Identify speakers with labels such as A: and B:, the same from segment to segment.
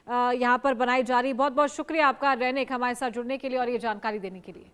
A: यहाँ पर बनाई जा रही। बहुत बहुत शुक्रिया आपका रैनिक हमारे साथ जुड़ने के लिए और ये जानकारी देने के लिए।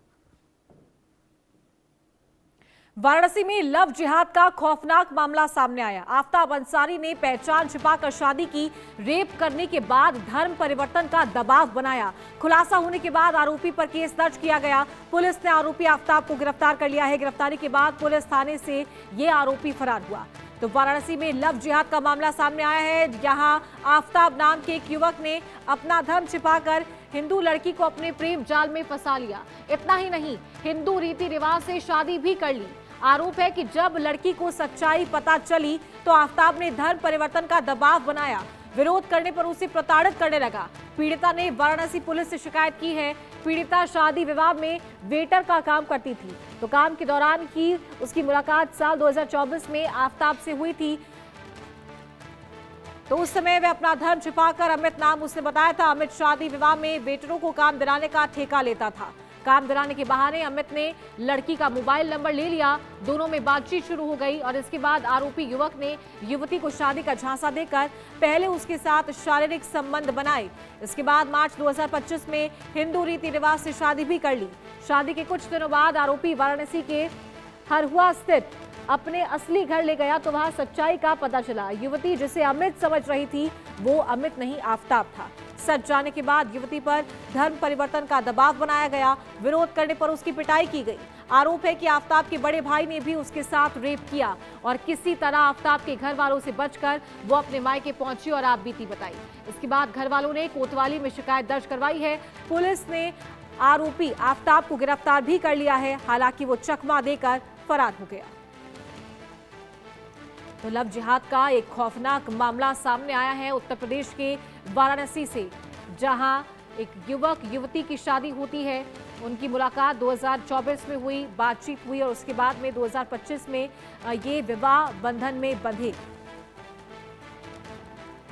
A: वाराणसी में लव जिहाद का खौफनाक मामला सामने आया। आफताब अंसारी ने पहचान छिपाकर शादी की, रेप करने के बाद धर्म परिवर्तन का दबाव बनाया। खुलासा होने के बाद आरोपी पर केस दर्ज किया गया। पुलिस ने आरोपी आफताब को गिरफ्तार कर लिया है। गिरफ्तारी के बाद पुलिस थाने से ये आरोपी फरार हुआ। तो वाराणसी में लव जिहाद का मामला सामने आया है। यहां आफताब नाम के एक युवक ने अपना धर्म छिपाकर हिंदू लड़की को अपने प्रेम जाल में फंसा लिया। इतना ही नहीं, हिंदू रीति रिवाज से शादी भी कर ली। आरोप है कि जब लड़की को सच्चाई पता चली तो आफताब ने धर्म परिवर्तन का दबाव बनाया। विरोध करने पर उसे प्रताड़ित करने लगा। पीड़िता ने वाराणसी पुलिस से शिकायत की है। पीड़िता शादी विवाह में वेटर का काम करती थी। तो काम के दौरान ही उसकी मुलाकात साल 2024 में आफताब से हुई थी। तो उस समय वह अपना धर्म छिपाकर, अमित नाम उसने बताया था, अमित शादी विवाह में वेटरों को काम दिलाने का ठेका लेता था। काम दिलाने के बहाने अमित ने लड़की का मोबाइल नंबर ले लिया। दोनों में बातचीत शुरू हो गई और इसके बाद आरोपी युवक ने युवती को शादी का झांसा देकर पहले उसके साथ शारीरिक संबंध बनाए। इसके बाद मार्च 2025 में हिंदू रीति रिवाज से शादी भी कर ली। शादी के कुछ दिनों बाद आरोपी वाराणसी के हरहुआ स्थित अपने असली घर ले गया तो वहां सच्चाई का पता चला। युवती जिसे अमित समझ रही थी वो अमित नहीं आफताब था। सच जाने के बाद युवती पर धर्म परिवर्तन का दबाव बनाया गया। विरोध करने पर उसकी पिटाई की गई। आरोप है कि आफताब के बड़े भाई ने भी उसके साथ रेप किया और किसी तरह आफताब के घर वालों से बचकर वो अपने मायके पहुंची और आप बीती बताई। इसके बाद घर वालों ने कोतवाली में शिकायत दर्ज करवाई है। पुलिस ने आरोपी आफताब को गिरफ्तार भी कर लिया है। हालांकि वो चकमा देकर फरार हो गया। तो लव जिहाद का एक खौफनाक मामला सामने आया है उत्तर प्रदेश के वाराणसी से, जहां एक युवक युवती की शादी होती है। उनकी मुलाकात 2024 में हुई, बातचीत हुई और उसके बाद में 2025 में ये विवाह बंधन में बंधे।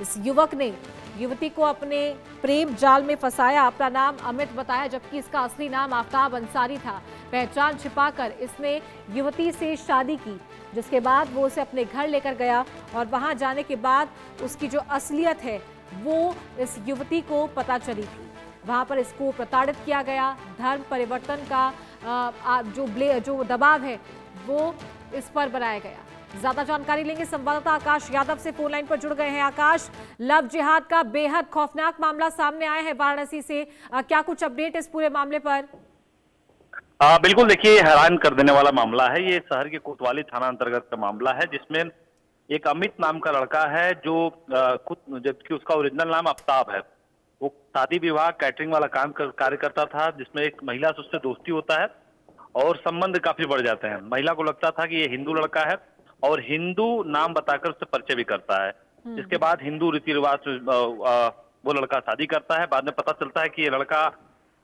A: इस युवक ने युवती को अपने प्रेम जाल में फंसाया। अपना नाम अमित बताया जबकि इसका असली नाम आफताब अंसारी था। पहचान छिपाकर इसने युवती से शादी की, जिसके बाद वो उसे अपने घर लेकर गया और वहां जाने के बाद उसकी जो असलियत है वो इस युवती को पता चली थी। वहां पर इसको प्रताड़ित किया गया। धर्म परिवर्तन का जो दबाव है वो इस पर बनाया गया। ज्यादा जानकारी लेंगे, संवाददाता आकाश यादव से फोन लाइन पर जुड़ गए हैं। आकाश, लव जिहाद का बेहद खौफनाक मामला सामने आया है वाराणसी से, क्या कुछ अपडेट इस पूरे मामले पर?
B: बिल्कुल, देखिए हैरान कर देने वाला मामला है। ये शहर के कोतवाली थाना अंतर्गत का मामला है, जिसमें एक अमित नाम का लड़का है जो खुद, जबकि उसका ओरिजिनल नाम आफताब है। वो शादी विवाह कैटरिंग वाला कार्य करता था, जिसमें एक महिला से उससे दोस्ती होता है और संबंध काफी बढ़ जाते हैं। महिला को लगता था कि ये हिंदू लड़का है और हिंदू नाम बताकर उससे परिचय भी करता है। जिसके बाद हिंदू रीति रिवाज से वो लड़का शादी करता है। बाद में पता चलता है कि ये लड़का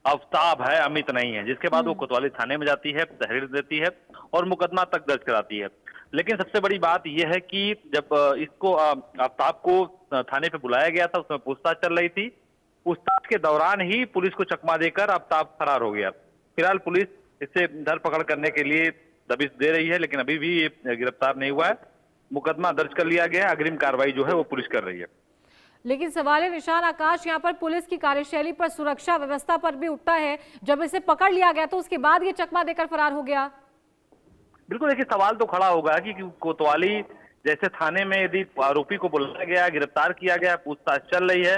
B: आफताब है, अमित नहीं है। जिसके बाद वो कोतवाली थाने में जाती है, तहरीर देती है और मुकदमा तक दर्ज कराती है। लेकिन सबसे बड़ी बात यह है कि जब इसको आफताब को थाने पे बुलाया गया था, उसमें पूछताछ चल रही थी। पूछताछ के दौरान ही पुलिस को चकमा देकर आफताब फरार हो गया। फिलहाल पुलिस इसे धरपकड़ करने के लिए दबिश दे रही है, लेकिन अभी भी ये गिरफ्तार नहीं हुआ है। मुकदमा दर्ज कर लिया गया है। अग्रिम कार्रवाई जो है वो पुलिस कर रही है।
A: लेकिन सवाल निशान आकाश यहाँ पर पुलिस की कार्यशैली पर, सुरक्षा व्यवस्था पर भी उठता है। जब इसे पकड़ लिया गया तो उसके बाद ये चकमा देकर फरार हो गया।
B: बिल्कुल, देखिए सवाल तो खड़ा होगा कि कोतवाली जैसे थाने में यदि आरोपी को बुलाया गया, गिरफ्तार किया गया, पूछताछ चल रही है,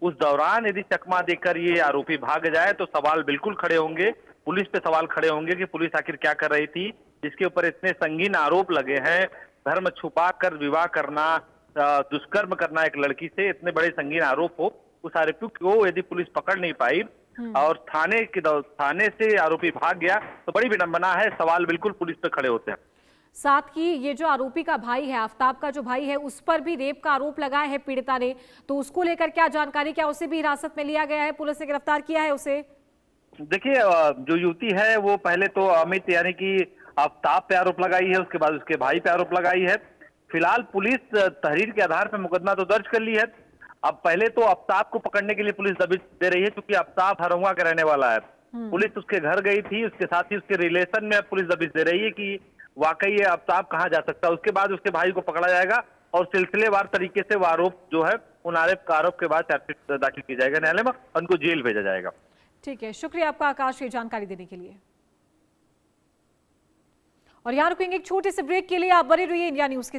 B: उस दौरान यदि चकमा देकर ये आरोपी भाग जाए तो सवाल बिल्कुल खड़े होंगे। पुलिस पे सवाल खड़े होंगे कि पुलिस आखिर क्या कर रही थी, जिसके ऊपर इतने संगीन आरोप लगे हैं। धर्म छुपा कर विवाह करना, दुष्कर्म करना एक लड़की से, इतने बड़े संगीन आरोप हो, उस आरोपी को यदि पुलिस पकड़ नहीं पाई और थाने से आरोपी भाग गया तो बड़ी विडंबना है। सवाल बिल्कुल पुलिस पे खड़े होते हैं।
A: साथ ही ये जो आरोपी का भाई है, आफताब का जो भाई है, उस पर भी रेप का आरोप लगाया है पीड़िता ने। तो उसको लेकर क्या जानकारी, क्या उसे भी हिरासत में लिया गया है, पुलिस ने गिरफ्तार किया है उसे?
B: देखिए, जो युवती है वो पहले तो अमित यानी कि आफताब पे आरोप लगाई है, उसके बाद उसके भाई पे आरोप लगाई है। फिलहाल पुलिस तहरीर के आधार पर मुकदमा तो दर्ज कर ली है। अब पहले तो आफताब को पकड़ने के लिए पुलिस दबिश दे रही है, क्योंकि आफताब हरहुआ का रहने वाला है। पुलिस उसके घर गई थी, उसके साथ ही उसके रिलेशन में पुलिस दबिश दे रही है कि वाकई ये आफताब कहाँ जा सकता है। उसके बाद उसके भाई को पकड़ा जाएगा और सिलसिलेवार तरीके से वो आरोप जो है उन आरोप के बाद चार्जशीट दाखिल की जाएगा न्यायालय में, उनको जेल भेजा जाएगा।
A: ठीक है, शुक्रिया आपका आकाश, ये जानकारी देने के लिए। और यहाँ रुकेंगे एक छोटे से ब्रेक के लिए, आप बने रहिए इंडिया न्यूज के